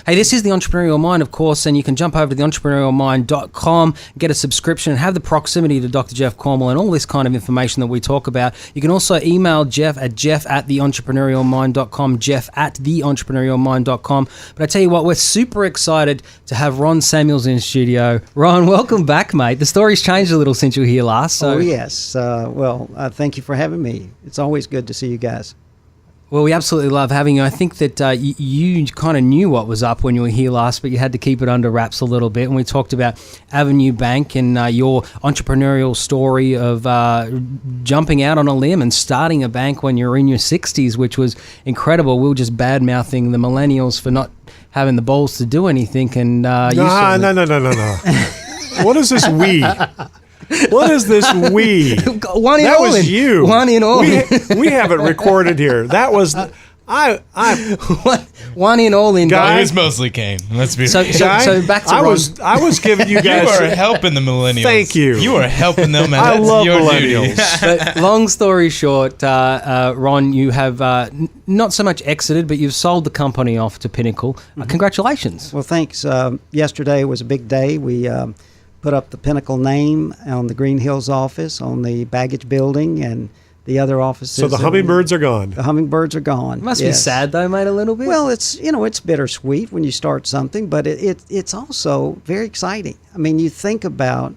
Hey, this is the Entrepreneurial Mind, of course, and you can jump over to theentrepreneurialmind.com, get a subscription, have the proximity to Dr. Jeff Cornwall and all this kind of information that we talk about. You can also email Jeff at jeff@theentrepreneurialmind.com, jeff@theentrepreneurialmind.com. But I tell you what, we're super excited to have Ron Samuels in studio. Ron, welcome back, mate. The story's changed a little since you were here last. So. Oh, yes. Thank you for having me. It's always good to see you guys. Well, we absolutely love having you. I think that you kind of knew what was up when you were here last, but you had to keep it under wraps a little bit. And we talked about Avenue Bank and your entrepreneurial story of jumping out on a limb and starting a bank when you're in your 60s, which was incredible. We were just bad-mouthing the millennials for not having the balls to do anything. And No. What is this we? What is this we? One in that all was in. you. One in all. We have it recorded here. That was one in all in. Guy, it was mostly Kane. Let's be so back to Ron. I was giving you guys. You are helping the millennials. Thank you. You are helping them. And I that's love your millennials. But long story short, Ron, you have not so much exited, but you've sold the company off to Pinnacle. Congratulations. Well, thanks. Yesterday was a big day. We put up the Pinnacle name on the Green Hills office, on the baggage building, and the other offices. So the hummingbirds are gone. The hummingbirds are gone. It must be sad though, mate, a little bit. Well, it's bittersweet when you start something, but it's also very exciting. I mean, you think about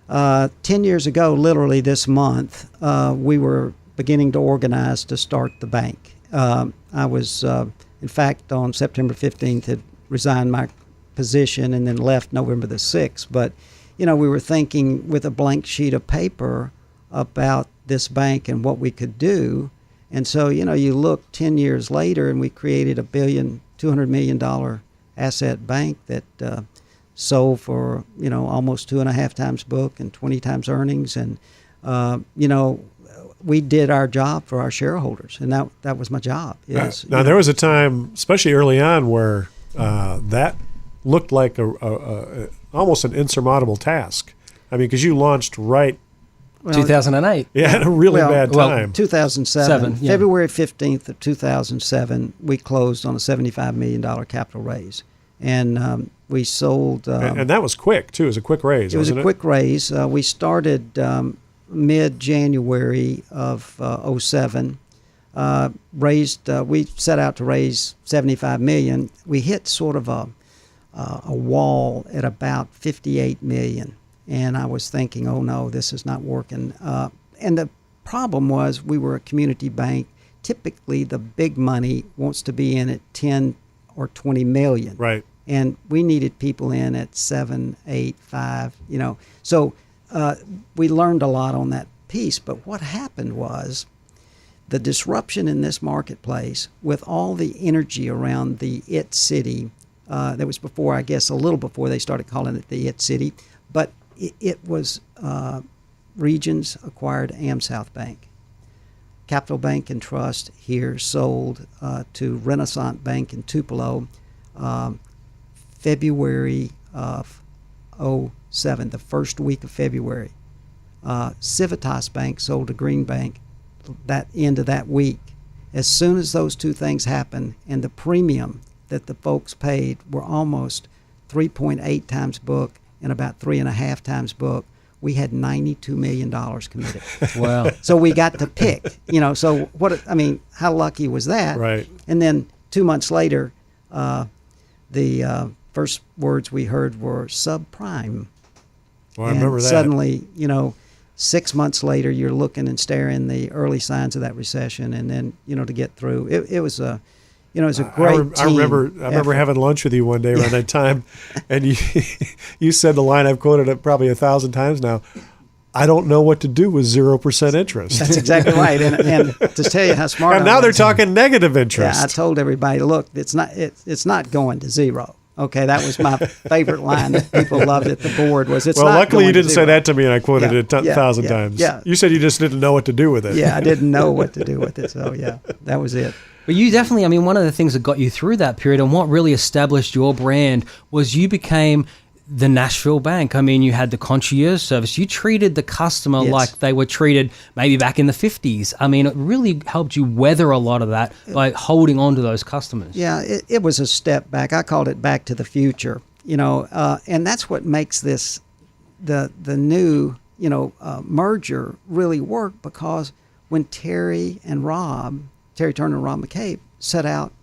10 years ago, literally this month, we were beginning to organize to start the bank. I was, in fact, on September 15th, had resigned my position and then left November the 6th. But, we were thinking with a blank sheet of paper about this bank and what we could do. And so, you look 10 years later and we created a $200 million asset bank that sold for, almost 2.5 times book and 20 times earnings. And, we did our job for our shareholders. And that was my job. Now, there was a time, especially early on, where that looked like almost an insurmountable task. I mean, because you launched right. 2008. Yeah, at a really bad time. 2007. February 15th of 2007, we closed on a $75 million capital raise. And we sold. And that was quick, too. It was a quick raise, wasn't it? It was a quick raise. We started mid-January of 07. We set out to raise $75 million. We hit sort of a wall at about $58 million. And I was thinking, oh no, this is not working. And the problem was we were a community bank. Typically, the big money wants to be in at 10 or 20 million. Right. And we needed people in at 7, 8, 5, So we learned a lot on that piece. But what happened was the disruption in this marketplace with all the energy around the IT city. That was before, I guess, a little before they started calling it the IT city. But it was Regions acquired AmSouth Bank. Capital Bank and Trust here sold to Renaissance Bank in Tupelo February of 07, the first week of February. Civitas Bank sold to Green Bank that end of that week. As soon as those two things happened, and the premium that the folks paid were almost 3.8 times book and about 3.5 times book, we had $92 million committed. Wow. So we got to pick, so how lucky was that? Right. And then 2 months later, the first words we heard were subprime. Well, I remember that. Suddenly, 6 months later, you're looking and staring the early signs of that recession. And then, to get through, it was a great I remember having lunch with you one day around that time, and you said the line I've quoted it probably 1,000 times now. I don't know what to do with 0% interest. That's exactly right. And to tell you how smart and now they're talking negative interest. Yeah, I told everybody, look, it's not going to zero. Okay, that was my favorite line that people loved at the board was it's not luckily you going to didn't zero. say that to me, and I quoted it 1,000 times. Yeah. You said you just didn't know what to do with it. Yeah, I didn't know what to do with it. So, that was it. But you definitely, one of the things that got you through that period and what really established your brand was you became the Nashville bank. I mean, you had the concierge service. You treated the customer Yes. like they were treated maybe back in the 50s. I mean, it really helped you weather a lot of that by holding on to those customers. Yeah, it was a step back. I called it back to the future, and that's what makes this the new merger really work, because when Terry Turner and Rob McCabe set out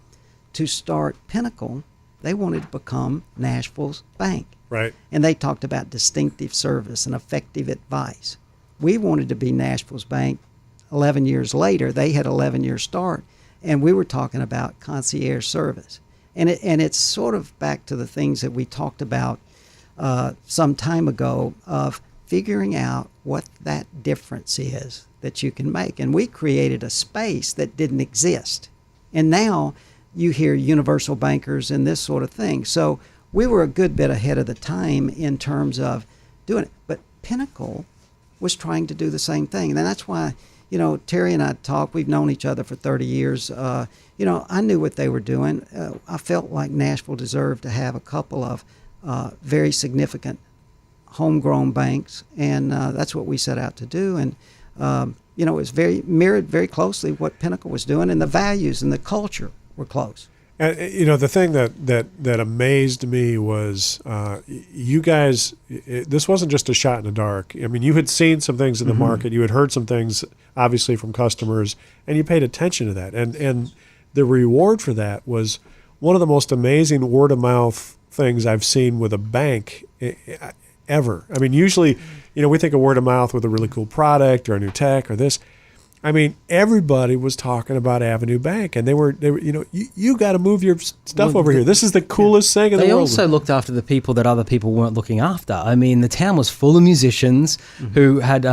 to start Pinnacle, they wanted to become Nashville's bank. Right. And they talked about distinctive service and effective advice. We wanted to be Nashville's bank 11 years later. They had 11-year start, and we were talking about concierge service. And it's sort of back to the things that we talked about some time ago of figuring out what that difference is that you can make. And we created a space that didn't exist. And now you hear universal bankers and this sort of thing. So we were a good bit ahead of the time in terms of doing it. But Pinnacle was trying to do the same thing. And that's why, Terry and I talked. We've known each other for 30 years. I knew what they were doing. I felt like Nashville deserved to have a couple of very significant homegrown banks. And that's what we set out to do. And, it was mirrored very closely what Pinnacle was doing, and the values and the culture were close. And the thing that amazed me was you guys. This wasn't just a shot in the dark. I mean, you had seen some things in the market. You had heard some things, obviously, from customers, and you paid attention to that. And the reward for that was one of the most amazing word of mouth things I've seen with a bank ever. I mean, usually, we think of word of mouth with a really cool product or a new tech or this. I mean, everybody was talking about Avenue Bank, and they were, you got to move your stuff over here. This is the coolest thing in the world. They also looked after the people that other people weren't looking after. I mean, the town was full of musicians who had,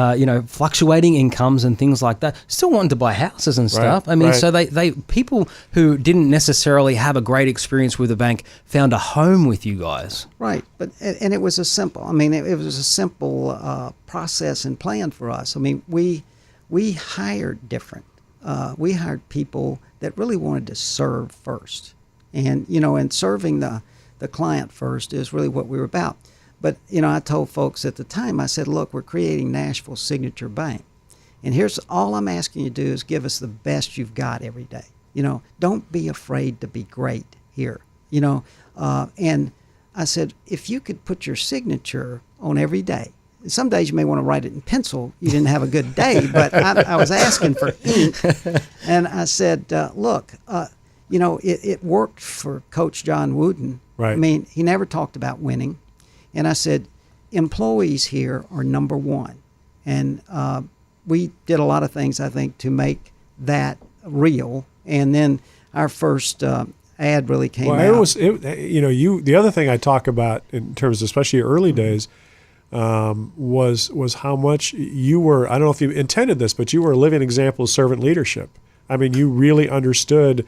fluctuating incomes and things like that. Still wanted to buy houses and stuff. Right, I mean, right. so they people who didn't necessarily have a great experience with the bank found a home with you guys. Right, and it was a simple. I mean, it was a simple process and plan for us. I mean, we hired different. We hired people that really wanted to serve first, and and serving the client first is really what we were about. But I told folks at the time, I said, look, we're creating Nashville's signature bank, and here's all I'm asking you to do is give us the best you've got every day. Don't be afraid to be great here. And I said, if you could put your signature on every day. Some days you may want to write it in pencil. You didn't have a good day, but I was asking for ink. And I said, look, it worked for Coach John Wooden. Right. I mean, he never talked about winning. And I said, employees here are number one. And we did a lot of things, I think, to make that real. And then our first ad really came out. The other thing I talk about in terms of especially early days was how much you were, I don't know if you intended this, but you were a living example of servant leadership. I mean, you really understood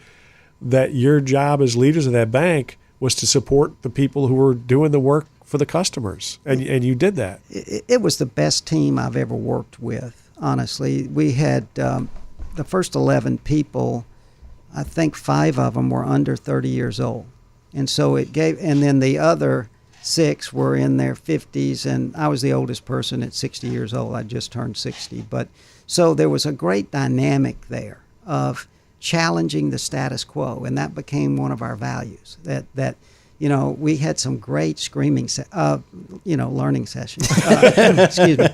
that your job as leaders of that bank was to support the people who were doing the work for the customers, and you did that. It was the best team I've ever worked with, honestly. We had the first 11 people, I think 5 of them were under 30 years old. And so and then the other 6 were in their 50s, and I was the oldest person at 60 years old. I just turned 60. But so there was a great dynamic there of challenging the status quo, and that became one of our values. That we had some great learning sessions. Excuse me.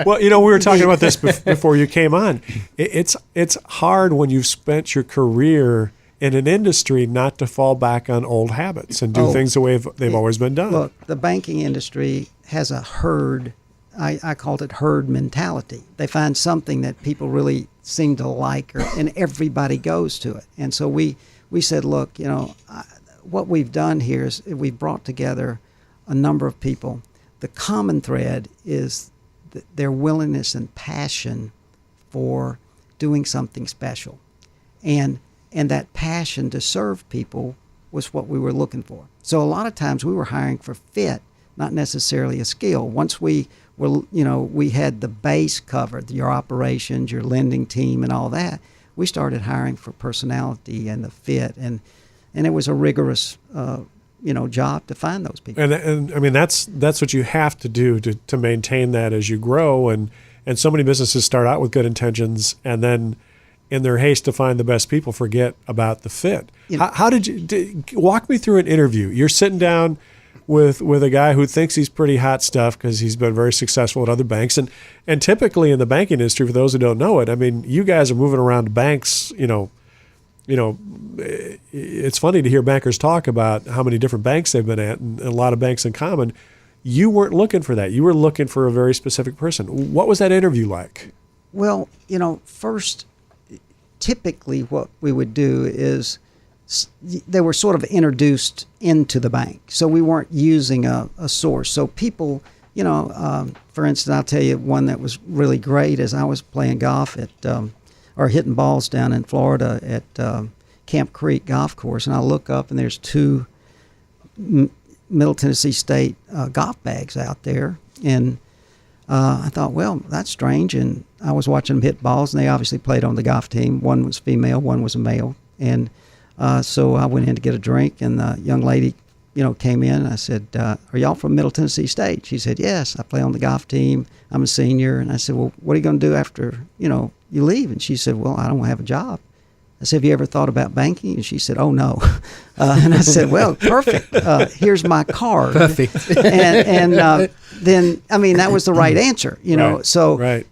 Well, we were talking about this before you came on. It's hard when you've spent your career in an industry not to fall back on old habits and do things the way they've always been done. Look, the banking industry has a herd, I called it herd mentality. They find something that people really seem to like, and everybody goes to it. And so we said, look, what we've done here is we've brought together a number of people. The common thread is their willingness and passion for doing something special. And that passion to serve people was what we were looking for. So a lot of times we were hiring for fit, not necessarily a skill. Once we had the base covered, your operations, your lending team, and all that, we started hiring for personality and the fit, and it was a rigorous job to find those people. And I mean, that's what you have to do to maintain that as you grow. And so many businesses start out with good intentions, and then in their haste to find the best people, forget about the fit. How did you walk me through an interview? You're sitting down with a guy who thinks he's pretty hot stuff because he's been very successful at other banks. And typically in the banking industry, for those who don't know it, I mean, you guys are moving around banks, it's funny to hear bankers talk about how many different banks they've been at and a lot of banks in common. You weren't looking for that. You were looking for a very specific person. What was that interview like? Well, first, typically what we would do is they were sort of introduced into the bank. So we weren't using a source. So people, for instance, I'll tell you one that was really great is I was playing golf or hitting balls down in Florida at Camp Creek Golf Course, and I look up and there's two Middle Tennessee State golf bags out there. And I thought, well, that's strange. And I was watching them hit balls, and they obviously played on the golf team. One was female, one was a male. And so I went in to get a drink, and the young lady, came in. And I said, are y'all from Middle Tennessee State? She said, yes, I play on the golf team. I'm a senior. And I said, well, what are you going to do after, you leave? And she said, well, I don't have a job. I said, have you ever thought about banking? And she said, oh, no. And I said, well, perfect. Here's my card. Perfect. And then, I mean, that was the right answer, Right. So Right.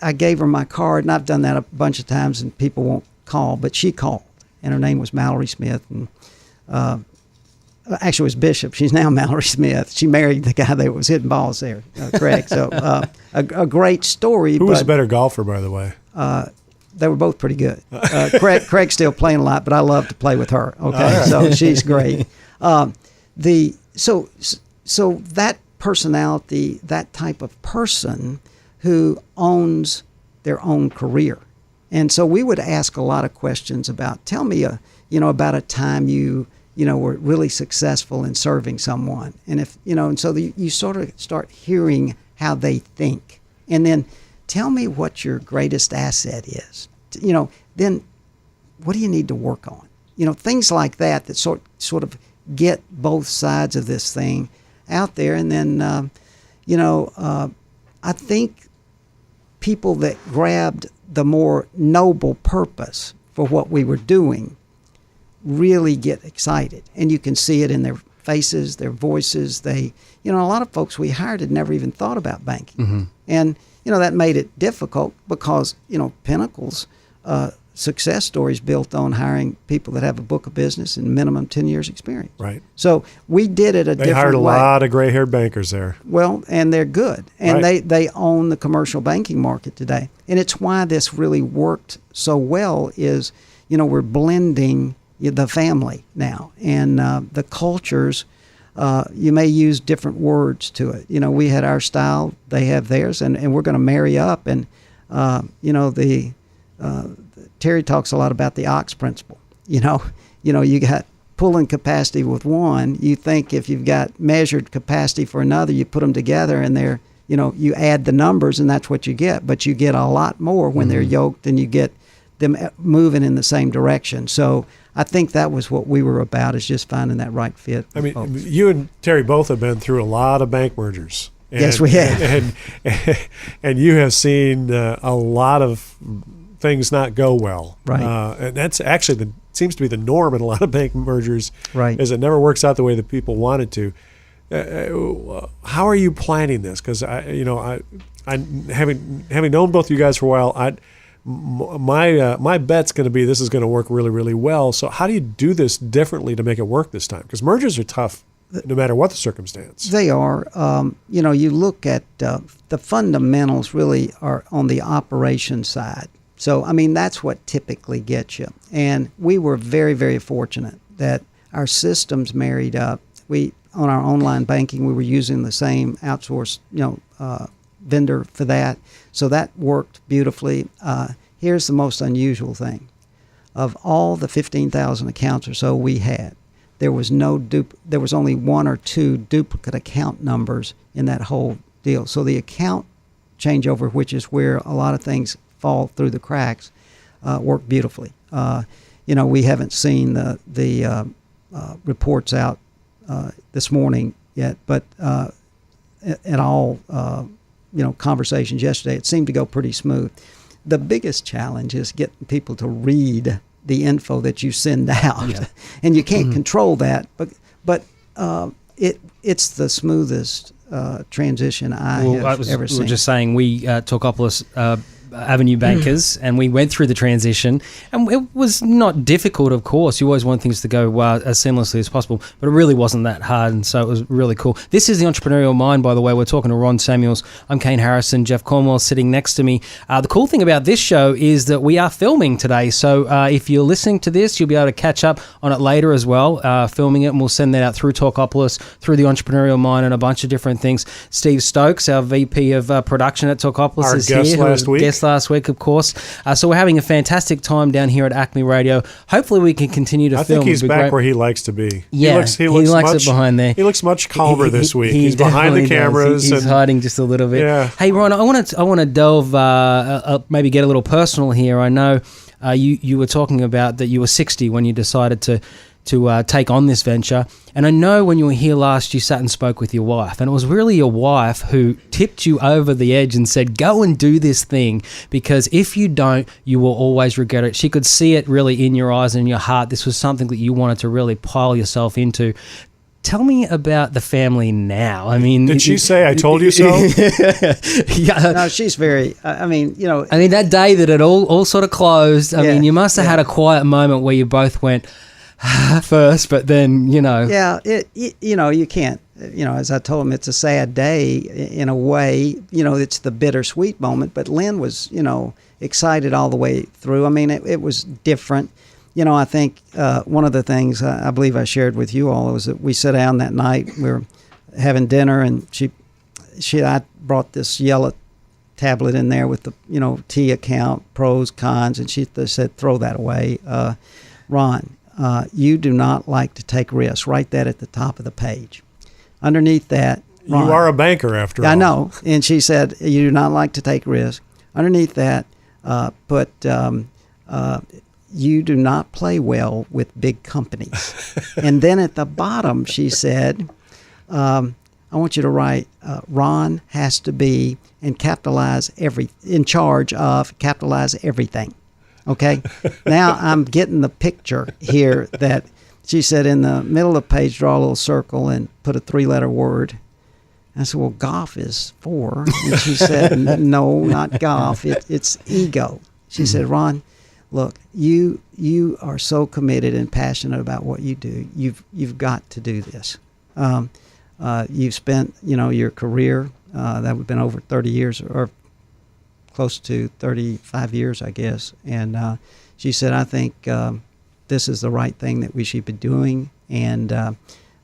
I gave her my card, and I've done that a bunch of times, and people won't call, but she called, and her name was Mallory Smith. And actually, it was Bishop. She's now Mallory Smith. She married the guy that was hitting balls there, Craig. So a great story. Who was a better golfer, by the way? They were both pretty good. Craig's still playing a lot, but I love to play with her. Okay, Right. so she's great. So that personality, that type of person who owns their own career, and so we would ask a lot of questions about. Tell me, about a time you were really successful in serving someone, and if and so you sort of start hearing how they think, and then. Tell me what your greatest asset is. Then what do you need to work on? Things like that sort of get both sides of this thing out there. And then, I think people that grabbed the more noble purpose for what we were doing really get excited. And you can see it in their faces, their voices. A lot of folks we hired had never even thought about banking. Mm-hmm. And that made it difficult because, Pinnacle's success story is built on hiring people that have a book of business and minimum 10 years experience. Right. So we did it a different way. They hired a lot of gray-haired bankers there. Well, and they're good. And right. they own the commercial banking market today. And it's why this really worked so well is, we're blending the family now. And the cultures, you may use different words to it. We had our style, they have theirs, and we're going to marry up. And, Terry talks a lot about the ox principle. You got pulling capacity with one. You think if you've got measured capacity for another, you put them together and they're, you add the numbers and that's what you get. But you get a lot more when they're yoked and you get them moving in the same direction. So I think that was what we were about, is just finding that right fit. I mean, folks. you and Terry both have been through a lot of bank mergers. And, Yes, we have. And you have seen a lot of things not go well. Right. And that's actually seems to be the norm in a lot of bank mergers. Right. Is it never works out the way that people want it to. How are you planning this? Because I having known both of you guys for a while, my bet's going to be this is going to work really, really well. So how do you do this differently to make it work this time? Because mergers are tough no matter what the circumstance. They are. You look at the fundamentals really are on the operation side. So, that's what typically gets you. And we were very, very fortunate that our systems married up. On our online banking, we were using the same outsourced, vendor for that. So that worked beautifully. Here's the most unusual thing. Of all the 15,000 accounts or so we had, there was there was only one or two duplicate account numbers in that whole deal. So the account changeover, which is where a lot of things fall through the cracks, worked beautifully. We haven't seen the reports out this morning yet, but at all, conversations yesterday, it seemed to go pretty smooth. The biggest challenge is getting people to read the info that you send out, and you can't control that. But it's the smoothest transition I have ever seen. We were just saying, we Talkapolis Avenue bankers, and we went through the transition, and it was not difficult. Of course, you always want things to go as seamlessly as possible, but it really wasn't that hard, and so it was really cool. This is the Entrepreneurial Mind, by the way. We're talking to Ron Samuels. I'm Kane Harrison. Jeff Cornwell sitting next to me. The cool thing about this show is that we are filming today, so if you're listening to this, you'll be able to catch up on it later as well, filming it, and we'll send that out through Talkapolis, through the Entrepreneurial Mind, and a bunch of different things. Steve Stokes, our VP of production at Talkapolis, is guest here. Last week, of course. So we're having a fantastic time down here at Acme Radio. Hopefully we can continue to film. I think he's back where he likes to be. Yeah, he likes it behind there. He looks much calmer this week. He's behind the cameras. He's hiding just a little bit. Yeah. Hey, Ron, I want to delve, maybe get a little personal here. I know you were talking about that you were 60 when you decided to take on this venture. And I know when you were here last, you sat and spoke with your wife, and it was really your wife who tipped you over the edge and said, go and do this thing, because if you don't, you will always regret it. She could see it really in your eyes and in your heart. This was something that you wanted to really pile yourself into. Tell me about the family now. I mean, did she say, I told you so? Yeah. No, she's very, I mean, that day that it all sort of closed, I mean, you must have had a quiet moment where you both went, first, but then, Yeah, you can't, as I told him, it's a sad day in a way, it's the bittersweet moment, but Lynn was, excited all the way through. I mean, it was different. I think one of the things I believe I shared with you all was that we sat down that night, we were having dinner, and I brought this yellow tablet in there with the, T account, pros, cons, and she said, throw that away. Ron, you do not like to take risks. Write that at the top of the page. Underneath that, Ron, you are a banker after all. I know. And she said, you do not like to take risks. Underneath that, put, you do not play well with big companies. And then at the bottom, she said, I want you to write, Ron has to be in charge of capitalize everything. Okay, now I'm getting the picture here that she said in the middle of the page, draw a little circle and put a 3-letter word. I said, well, golf is 4. And she said, no, not golf. It's ego. She said, Ron, look, you are so committed and passionate about what you do. You've got to do this. You've spent, your career, that would have been over 30 years or close to 35 years, I guess. And she said, I think this is the right thing that we should be doing. And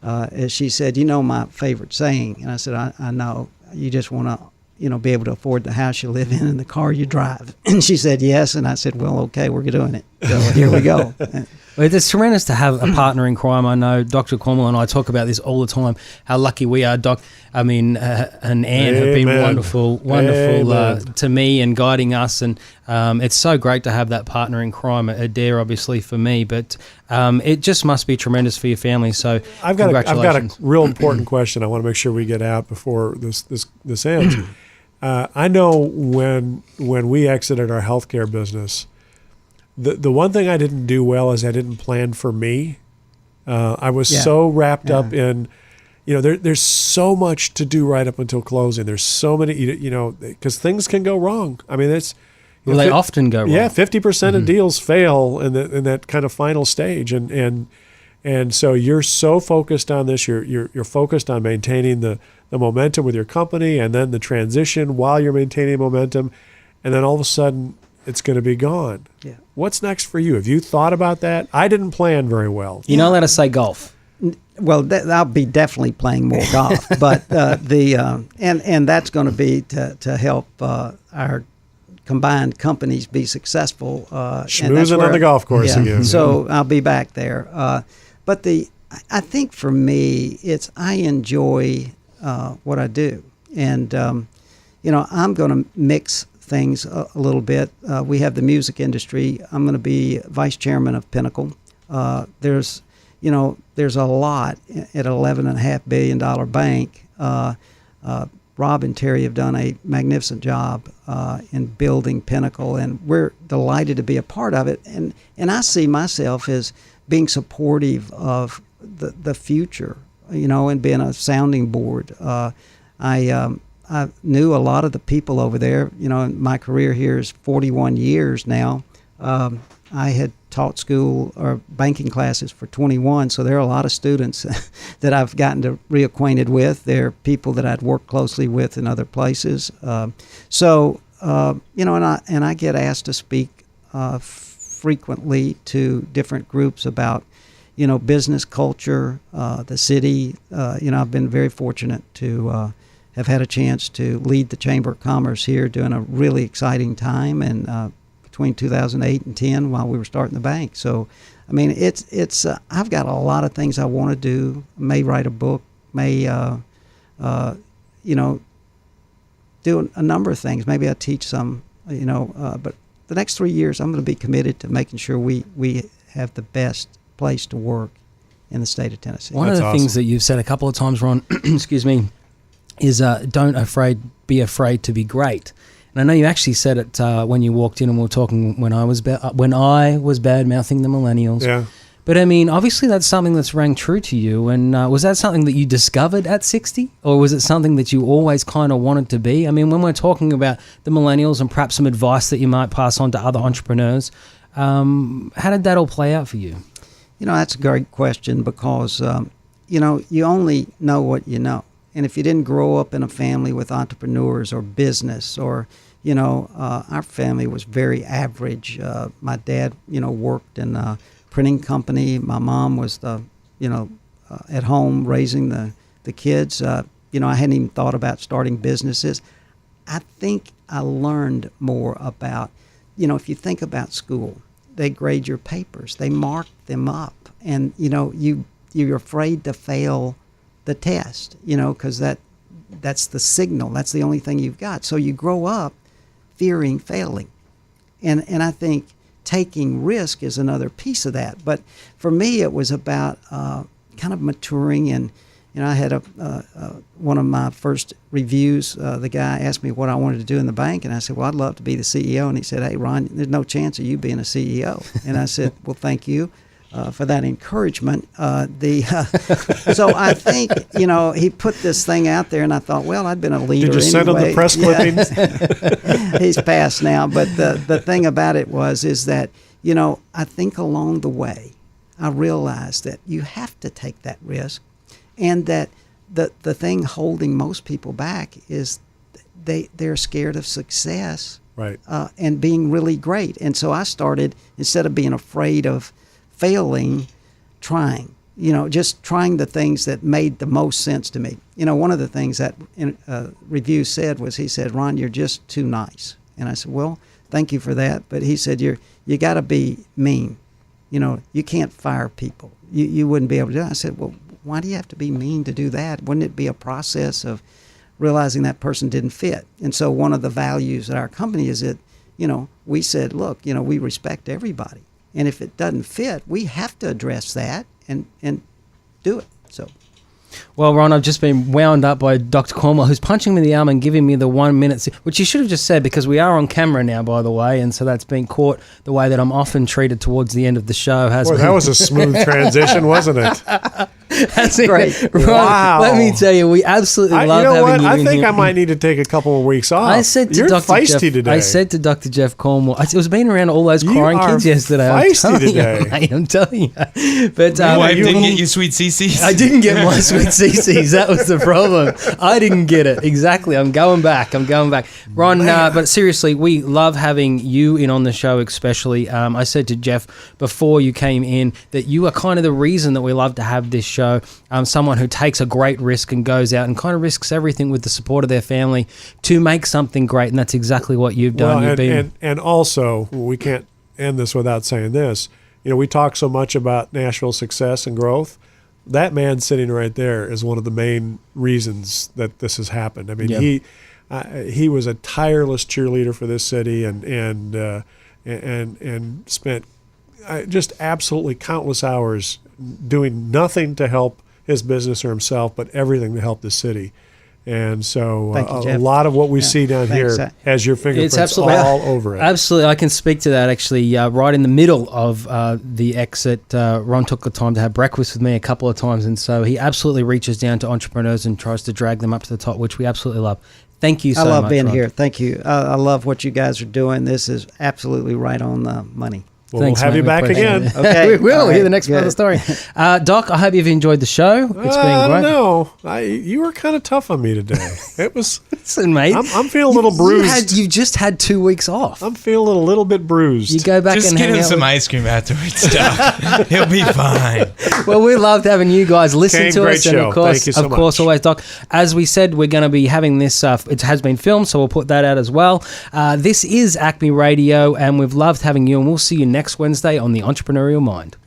as she said, my favorite saying. And I said, I know. You just want to, be able to afford the house you live in and the car you drive. And she said, yes. And I said, well, okay, we're doing it. So here we go. It's tremendous to have a partner in crime. I know Dr. Cornwell and I talk about this all the time, how lucky we are, Doc. I mean, and Anne have been wonderful to me and guiding us. And it's so great to have that partner in crime, Adair, obviously, for me. But it just must be tremendous for your family. So I've got a real important question I want to make sure we get out before this ends. I know when we exited our healthcare business, the one thing I didn't do well is I didn't plan for me. I was so wrapped up in, there's so much to do right up until closing. There's so many, because things can go wrong. I mean, they often go wrong. Yeah, 50% of deals fail in that kind of final stage, and so you're so focused on this. You're focused on maintaining the momentum with your company, and then the transition while you're maintaining momentum, and then all of a sudden it's going to be gone. Yeah. What's next for you? Have you thought about that? I didn't plan very well. You're not allowed to say golf. Well, I'll be definitely playing more golf, but and that's going to be to help our combined companies be successful. Schmoozing on the golf course again. So I'll be back there. But I think for me, I enjoy what I do, and I'm going to mix things a little bit. We have the music industry. I'm going to be vice chairman of Pinnacle. There's there's a lot at an $11.5 billion bank. Rob and Terry have done a magnificent job in building Pinnacle, and we're delighted to be a part of it. And I see myself as being supportive of the future, and being a sounding board. I knew a lot of the people over there. My career here is 41 years now. I had taught school or banking classes for 21, so there are a lot of students that I've gotten to reacquainted with. They're people that I'd worked closely with in other places. And I get asked to speak frequently to different groups about, business culture, the city. I've been very fortunate to have had a chance to lead the Chamber of Commerce here during a really exciting time, and between 2008 and 10 while we were starting the bank. So, it's I've got a lot of things I want to do. May write a book, may, do a number of things. Maybe I teach some, but the next 3 years I'm going to be committed to making sure we have the best place to work in the state of Tennessee. One of the things that you've said a couple of times, Ron, excuse me, is don't be afraid to be great. And I know you actually said it when you walked in, and we were talking when I was bad mouthing the millennials. Yeah. But obviously that's something that's rang true to you. And was that something that you discovered at 60, or was it something that you always kind of wanted to be? When we're talking about the millennials and perhaps some advice that you might pass on to other entrepreneurs, how did that all play out for you? That's a great question because you only know what you know. And if you didn't grow up in a family with entrepreneurs or business, or, our family was very average. My dad, worked in a printing company. My mom was at home raising the kids. I hadn't even thought about starting businesses. I think I learned more about, if you think about school, they grade your papers, they mark them up, and, you're afraid to fail the test, because that's the signal. That's the only thing you've got. So you grow up fearing failing. And I think taking risk is another piece of that. But for me, it was about kind of maturing. And, I had one of my first reviews, the guy asked me what I wanted to do in the bank. And I said, well, I'd love to be the CEO. And he said, hey, Ron, there's no chance of you being a CEO. And I said, well, thank you. For that encouragement. So I think, he put this thing out there, and I thought, well, I'd been a leader anyway. Did you send him the press clippings? He's passed now. But the thing about it is that, I think along the way, I realized that you have to take that risk, and that the thing holding most people back is they're scared of success, right? And being really great. And so I started, instead of being afraid of failing, trying, just trying the things that made the most sense to me. One of the things that review said was, he said, Ron, you're just too nice. And I said, well, thank you for that. But he said, you got to be mean. You can't fire people. You wouldn't be able to do that. I said, well, why do you have to be mean to do that? Wouldn't it be a process of realizing that person didn't fit? And so one of the values at our company is that, we said, look, we respect everybody. And if it doesn't fit, we have to address that and do it. So, well, Ron, I've just been wound up by Dr. Cornwell, who's punching me in the arm and giving me the 1 minute, which you should have just said, because we are on camera now, by the way, and so that's been caught the way that I'm often treated towards the end of the show. That was a smooth transition, wasn't it? That's great. Ron, wow. Let me tell you, we absolutely love having you I in think here. I might need to take a couple of weeks off. I said to You're Dr. feisty Jeff, today. I said to Dr. Jeff Cornwell, it was being around all those You crying are kids yesterday. feisty today. I'm telling you. But Your wife you- didn't get you sweet CC's? I didn't get my sweet CC's. That was the problem. I didn't get it. Exactly. I'm going back. Ron, but seriously, we love having you in on the show, especially. I said to Jeff before you came in that you are kind of the reason that we love to have this show. Someone who takes a great risk and goes out and kind of risks everything with the support of their family to make something great. And that's exactly what you've done. Well, and also, we can't end this without saying this. We talk so much about Nashville success and growth. That man sitting right there is one of the main reasons that this has happened. I mean, he was a tireless cheerleader for this city and spent just absolutely countless hours doing nothing to help his business or himself, but everything to help the city. And so Thank you, a Jeff. lot of what we see down thanks. here has your fingerprints absolutely- all over it. Absolutely, I can speak to that. Actually, right in the middle of the exit, Ron took the time to have breakfast with me a couple of times, and so he absolutely reaches down to entrepreneurs and tries to drag them up to the top, which we absolutely love. Thank you so I much. love being Ron. here. Thank you. I love what you guys are doing. This is absolutely right on the money. Well, Thanks, we'll have mate. you We back appreciate again. it. Okay. We will All hear right. the next part of the story. Doc, I hope you've enjoyed the show. It's been I great. don't know. You were kind of tough on me today. It was. Listen, mate. I'm feeling a little bruised. You've just had 2 weeks off. I'm feeling a little bit bruised. You go back Just and get hang him out some with- ice cream afterwards, Doc. He'll be fine. Well, we loved having you guys listen Kane, to great us, and show. of course, Thank you so much. always, Doc. As we said, we're going to be having this. It has been filmed, so we'll put that out as well. This is Acme Radio, and we've loved having you. And we'll see you next Wednesday on the Entrepreneurial Mind.